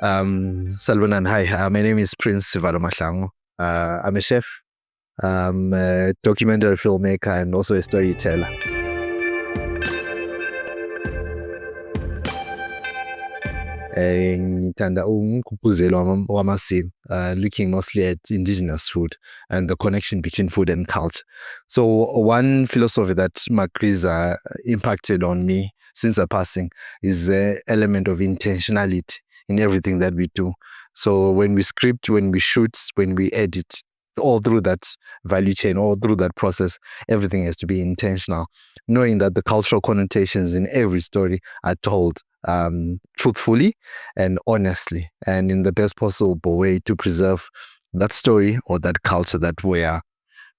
Salvanan, hi. My name is Prince Sivalo. I'm a chef, a documentary filmmaker, and also a storyteller. Ngithanda umgqugquzelo wamasiko, looking mostly at indigenous food and the connection between food and culture. So one philosophy that Magriza impacted on me since her passing is the element of intentionality in everything that we do. So when we script, when we shoot, when we edit, all through that value chain, all through that process, everything has to be intentional, knowing that the cultural connotations in every story are told truthfully and honestly, and in the best possible way to preserve that story or that culture that we are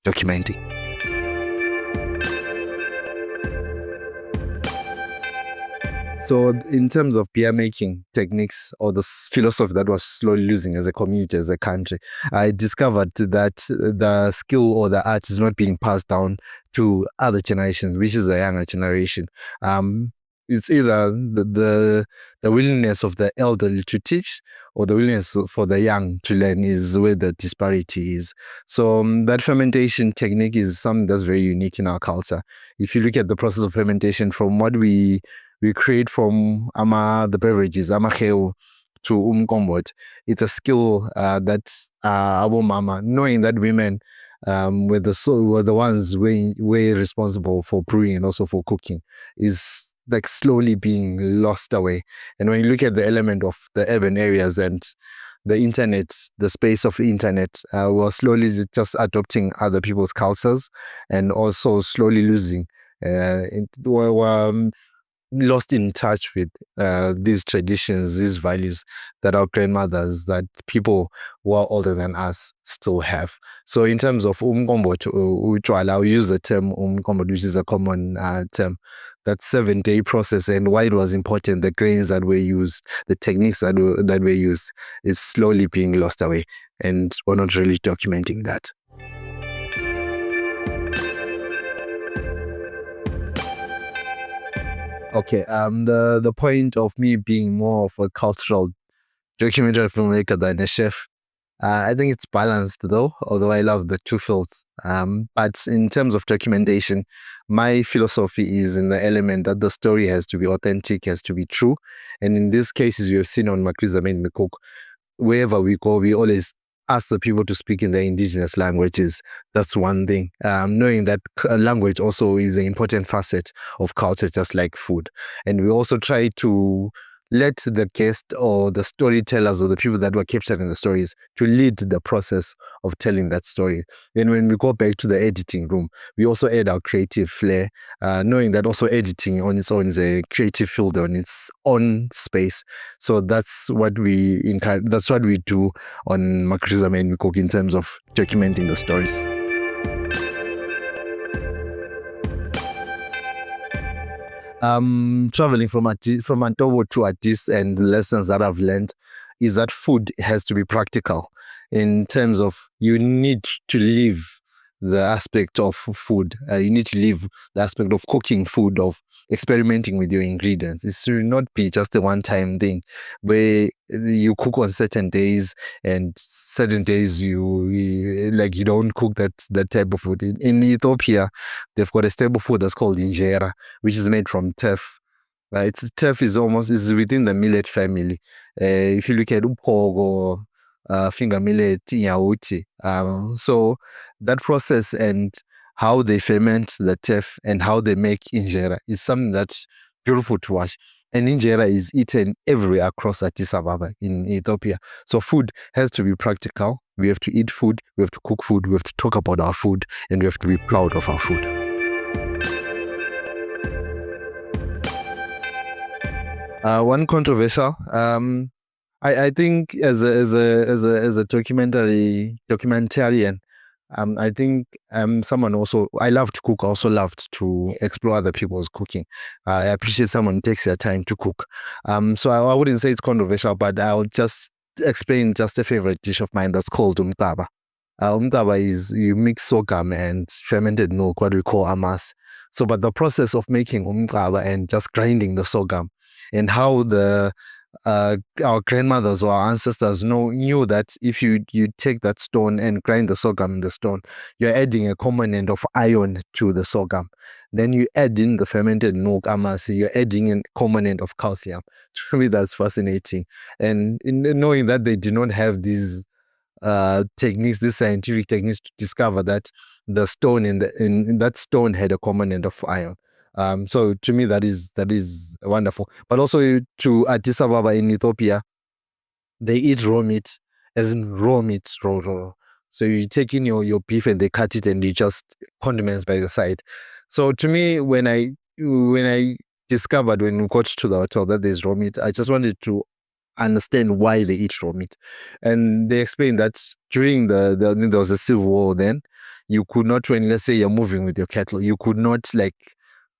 documenting. So, in terms of beer making techniques or the philosophy that was slowly losing as a community, as a country, I discovered that the skill or the art is not being passed down to other generations, which is a younger generation. It's either the willingness of the elderly to teach or the willingness for the young to learn is where the disparity is. So that fermentation technique is something that's very unique in our culture. If you look at the process of fermentation from what we create from the beverages, amaheo to umkombot. It's a skill that our mama, knowing that women were the ones way responsible for brewing and also for cooking, is like slowly being lost away. And when you look at the element of the urban areas and the internet, the space of the internet, we're slowly just adopting other people's cultures and also slowly losing. We're lost in touch with these traditions, these values that our grandmothers, that people who are older than us still have. So in terms of utshwala, we use the term umkombot, which is a common term. That 7-day process and why it was important, the grains that were used, the techniques that were used, is slowly being lost away. And we're not really documenting that. Okay, the point of me being more of a cultural documentary filmmaker than a chef, I think it's balanced though, although I love the two fields. But in terms of documentation, my philosophy is in the element that the story has to be authentic, has to be true. And in these cases, we have seen on Magriza Made Me Cook, wherever we go, we always ask the people to speak in their indigenous languages. That's one thing. Knowing that language also is an important facet of culture, just like food. And we also try to let the guest or the storytellers or the people that were capturing the stories to lead the process of telling that story. And when we go back to the editing room, we also add our creative flair, knowing that also editing on its own is a creative field on its own space. So that's what we encourage, that's what we do on Magriza Made Me Cook in terms of documenting the stories. Traveling from Antobo to Addis, and the lessons that I've learned is that food has to be practical in terms of you need to live the aspect of food. You need to live the aspect of cooking food, of experimenting with your ingredients. It should not be just a one-time thing where you cook on certain days and certain days you don't cook that type of food. In Ethiopia, they've got a staple food that's called injera, which is made from teff. Right? Teff is within the millet family. If you look at uphogo, finger millet, inyawuthi. So that process and how they ferment the teff and how they make injera is something that's beautiful to watch. And injera is eaten everywhere across Addis Ababa in Ethiopia. So food has to be practical. We have to eat food, we have to cook food, we have to talk about our food, and we have to be proud of our food. One controversial. I think as a documentarian, I think someone also, I love to cook, also loved to explore other people's cooking. I appreciate someone who takes their time to cook. So I wouldn't say it's controversial, but I'll just explain just a favorite dish of mine that's called umtaba. Umtaba is you mix sorghum and fermented milk, what we call amas. So, but the process of making umtaba and just grinding the sorghum and how the our grandmothers or our ancestors knew that if you take that stone and grind the sorghum in the stone, you're adding a component of iron to the sorghum. Then you add in the fermented milk, amasi, you're adding a component of calcium. To me, that's fascinating. And in knowing that they did not have these techniques, these scientific techniques to discover that the stone in that stone had a component of iron. So to me, that is wonderful. But also to Addis Ababa in Ethiopia, they eat raw meat, as in raw meat, raw. So you take in your beef and they cut it and you just condiments by the side. So to me, when I discovered when we got to the hotel that there's raw meat, I just wanted to understand why they eat raw meat. And they explained that during there was a civil war then, you could not, when let's say you're moving with your cattle, you could not like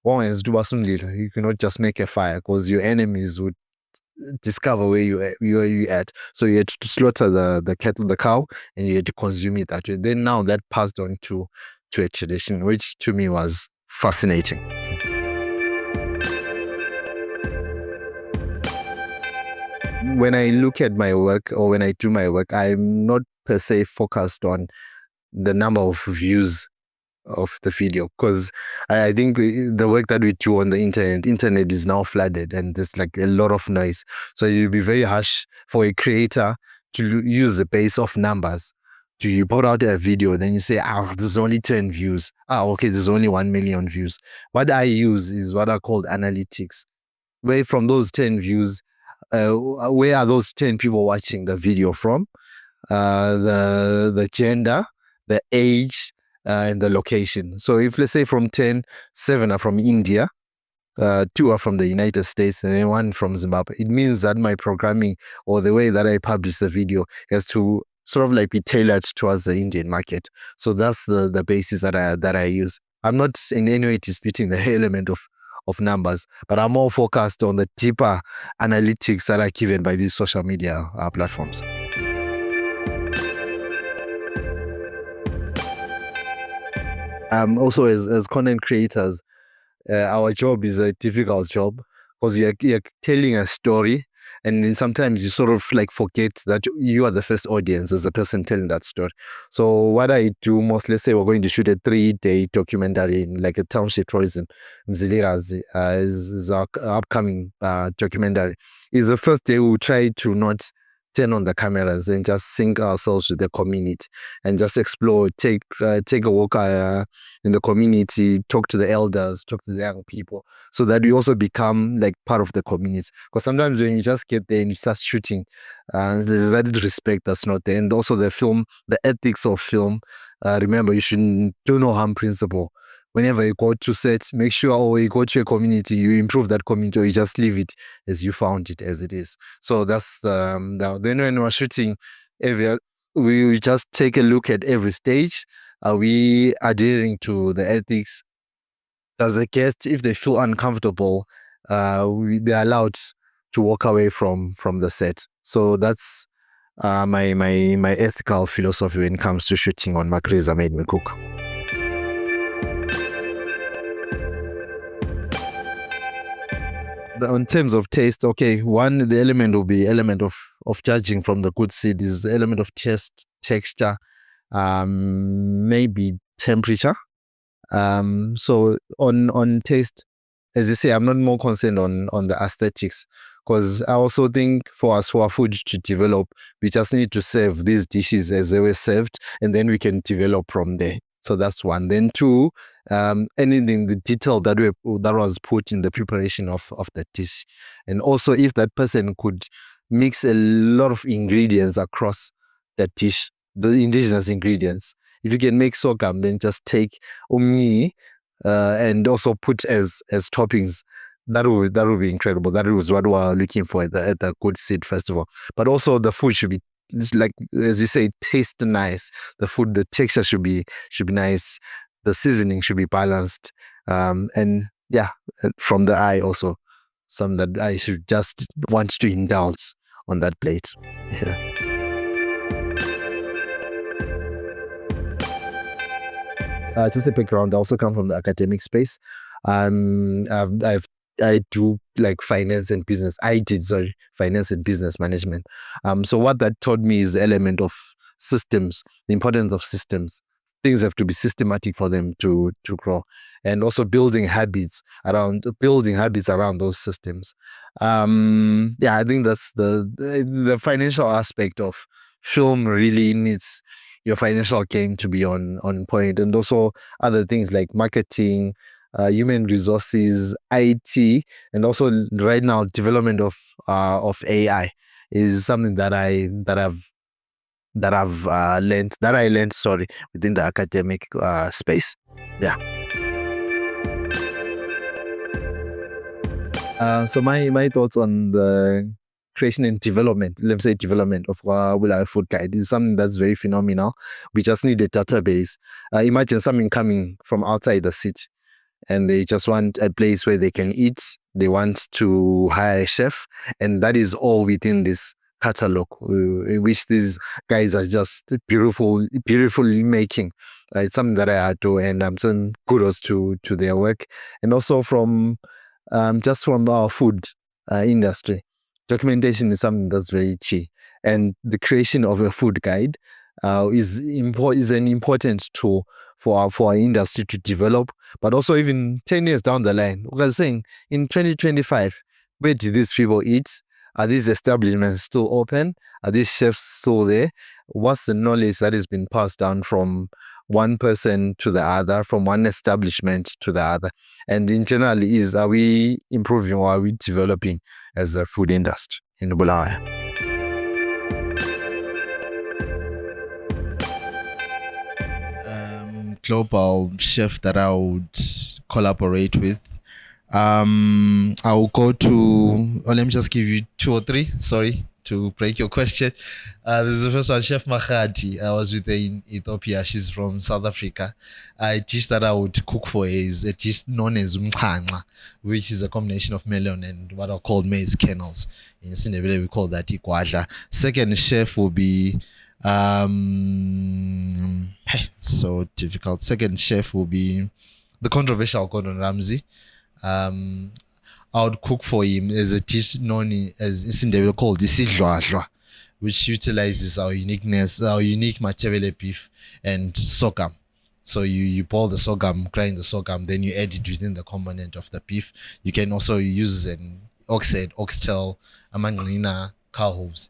you could not just make a fire because your enemies would discover where you at. So you had to slaughter the cattle, the cow, and you had to consume it that way. Then now that passed on to a tradition, which to me was fascinating. When I look at my work or when I do my work, I'm not per se focused on the number of views of the video because I think the work that we do on the internet is now flooded and there's like a lot of noise. So it will be very harsh for a creator to use the base of numbers. Do you put out a video, then you say, there's only 10 views. Okay, there's only 1 million views. What I use is what are called analytics. Where from those 10 views, where are those 10 people watching the video from? The gender, the age, and the location. So if let's say from 10, 7 are from India, 2 are from the United States, and then 1 from Zimbabwe, it means that my programming or the way that I publish the video has to sort of like be tailored towards the Indian market. So that's the basis that I use. I'm not in any way disputing the element of numbers, but I'm more focused on the deeper analytics that are given by these social media platforms. Also as content creators, our job is a difficult job because you're telling a story, and then sometimes you sort of like forget that you are the first audience as the person telling that story. So what I do most, let's say we're going to shoot a 3-day documentary in like a township tourism, Mzilikazi, is our upcoming documentary. Is the first day we'll try to not turn on the cameras and just sync ourselves with the community and just explore, take a walk in the community, talk to the elders, talk to the young people, so that we also become like part of the community. Because sometimes when you just get there and you start shooting, there's that respect that's not there. And also the ethics of film. Remember, you should do no harm principle. Whenever you go to set, make sure or you go to a community, you improve that community or you just leave it as you found it as it is. So that's then when we're shooting, we just take a look at every stage. Are we adhering to the ethics? Does the guest, if they feel uncomfortable, they're allowed to walk away from the set. So that's my ethical philosophy when it comes to shooting on Magriza Made Me Cook. In terms of taste, okay, the element will be element of judging from the good seed is the element of taste, texture, maybe temperature. So on taste, as you say, I'm not more concerned on the aesthetics because I also think for our food to develop, we just need to serve these dishes as they were served, and then we can develop from there. So that's one. Then 2, anything, the detail that was put in the preparation of the dish. And also if that person could mix a lot of ingredients across that dish, the indigenous ingredients. If you can make sorghum, then just take omi and also put as toppings. That would be incredible. That was what we are looking for at the Good Seed Festival. But also the food should be, like as you say, taste nice. The food, the texture should be nice. The seasoning should be balanced. And yeah, from the eye also, some that I should just want to indulge on that plate. Yeah. Just a background, I also come from the academic space. I've do like finance and business. I did, sorry, finance and business management. So what that taught me is the element of systems, the importance of systems. Things have to be systematic for them to grow, and also building habits around those systems. I think that's the financial aspect of film really needs your financial game to be on point, and also other things like marketing, human resources, IT, and also right now development of AI is something that I learned, sorry, within the academic space. Yeah. So my thoughts on the creation and development, let me say development of kwaBulawayo Food Guide is something that's very phenomenal. We just need a database. Imagine something coming from outside the city, and they just want a place where they can eat. They want to hire a chef, and that is all within this catalog, which these guys are just beautifully making. It's something that I adore, and I'm saying kudos to their work, and also from just from our food industry. Documentation is something that's very key, and the creation of a food guide is an important tool for our industry to develop, but also even 10 years down the line. We are saying in 2025, where do these people eat? Are these establishments still open? Are these chefs still there? What's the knowledge that has been passed down from one person to the other, from one establishment to the other? And in general, are we improving or are we developing as a food industry in Bulawayo? Global chef that I would collaborate with. I'll go to, let me just give you 2 or 3, sorry, to break your question. This is the first one, Chef Mahadi. I was with her in Ethiopia. She's from South Africa. A dish that I would cook for her is a dish known as umchanga, which is a combination of melon and what are called maize kernels. In Indelible, we call that ikwadla. Second chef will be so difficult. Second chef will be the controversial Gordon Ramsay. I would cook for him as a dish known as Indaba called isidlwadlwa, which utilizes our uniqueness, our unique matebele beef and sorghum. So you boil the sorghum, grind the sorghum, then you add it within the component of the beef. You can also use an oxhead, oxtail, amanglina, cow hooves,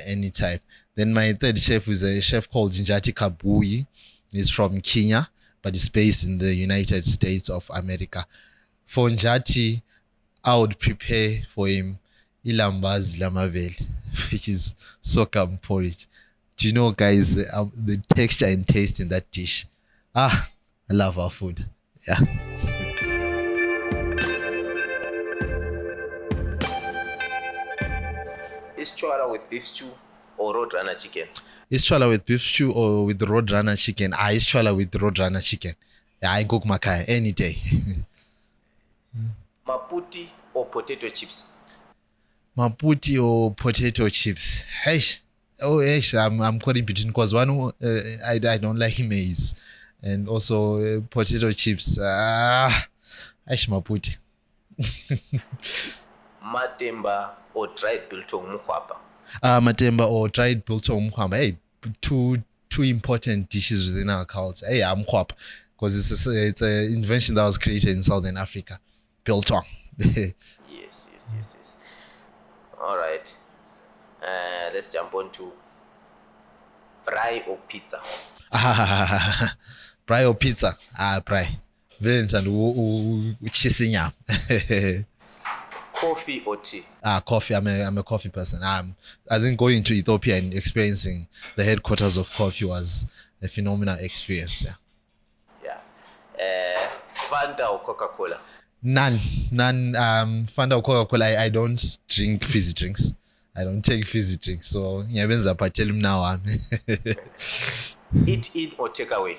any type. Then my third chef is a chef called Njati Kabui. He's from Kenya, but he's based in the United States of America. For Njati, I would prepare for him ilambazi lamaveli, which is sorghum porridge. Do you know, guys, the texture and taste in that dish? I love our food. Yeah. Is chwala with beef stew or roadrunner chicken? Is chwala with beef stew or with roadrunner chicken? Is chwala with roadrunner chicken. I cook makai any day. Maputi or potato chips? Maputi or potato chips? Hey, I'm caught in between because one, I don't like maize, and also potato chips. Maputi. Matemba or dried biltong mukwapa? Matemba or dried biltong mukwapa. Hey, two important dishes within our culture. Hey, mukwapa, because it's an invention that was created in Southern Africa. Biltong. Yes. All right. Let's jump on to braai or pizza. Braai or pizza? Braai. Very interesting. Coffee or tea? Coffee. I'm a coffee person. I think going to Ethiopia and experiencing the headquarters of coffee was a phenomenal experience. Yeah. Fanta or Coca-Cola? None. Fanta or Coca-Cola. I don't drink fizzy drinks. I don't take fizzy drinks. So tell him now. Eat in or take away?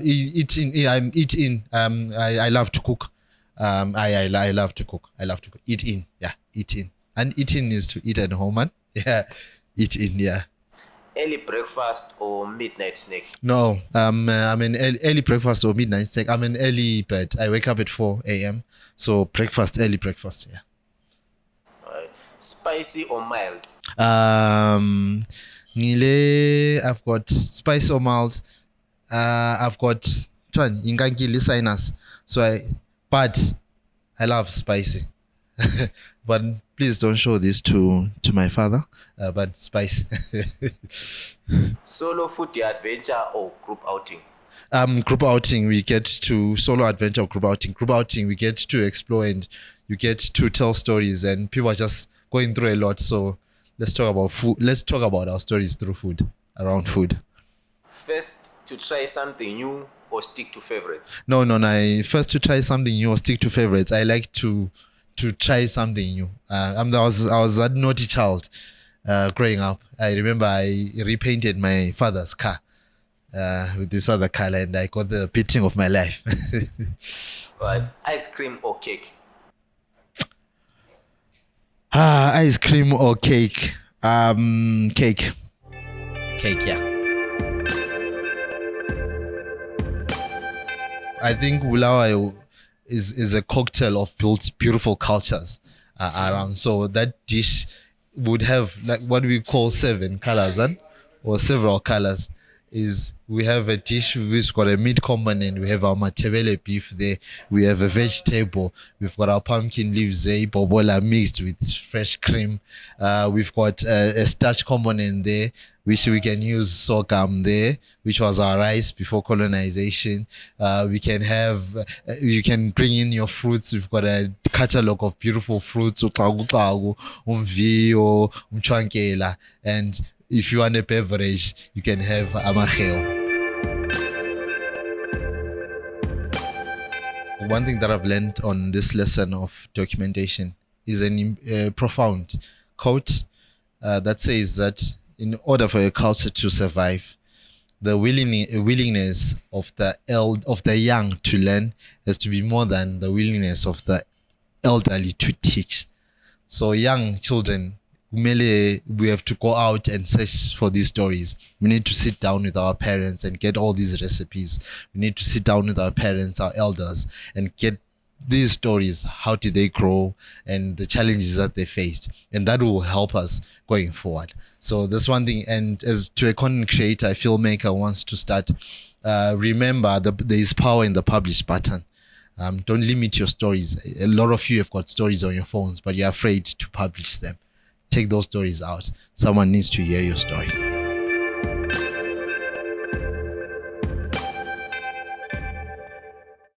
Eat in. I love to cook. I love to cook. Eat in. Yeah, eat in. And eating is to eat at home, man. Yeah, eat in. Yeah. early breakfast or midnight snack? No, I'm an early breakfast or midnight snack. I'm an early bird. I wake up at 4 a.m. So breakfast, early breakfast, yeah. Alright. Spicy or mild? I've got spice or mild. I've got sinus. But I love spicy. But please don't show this to my father. But spicy. Solo food adventure or group outing? Group outing, we get to solo adventure or group outing. Group outing, we get to explore and you get to tell stories, and people are just going through a lot. So let's talk about food. Let's talk about our stories through food, around food. First to try something new or stick to favorites? No. First to try something new or stick to favorites. I like to try something new. I was a naughty child growing up. I remember I repainted my father's car with this other color, and I got the beating of my life. Right. Ice cream or cake? Ice cream or cake? Cake. Cake, yeah. I think kwaBulawayo is a cocktail of beautiful cultures around. So that dish would have like what we call 7 colors, or several colors. Is we have a dish which got a meat component. We have our matebele beef there. We have a vegetable. We've got our pumpkin leaves there, bobola mixed with fresh cream. We've got a starch component there, which we can use sorghum there, which was our rice before colonization. We can have, you can bring in your fruits. We've got a catalog of beautiful fruits, umviyo, umchwankela, and if you want a beverage, you can have amaheo. One thing that I've learned on this lesson of documentation is a profound quote that says that in order for a culture to survive, the willingness of the young to learn has to be more than the willingness of the elderly to teach. So young children, we have to go out and search for these stories. We need to sit down with our parents and get all these recipes. We need to sit down with our parents, our elders, and get these stories. How did they grow and the challenges that they faced? And that will help us going forward. So that's one thing. And as to a content creator, a filmmaker wants to start, remember there is power in the publish button. Don't limit your stories. A lot of you have got stories on your phones, but you're afraid to publish them. Take those stories out. Someone needs to hear your story.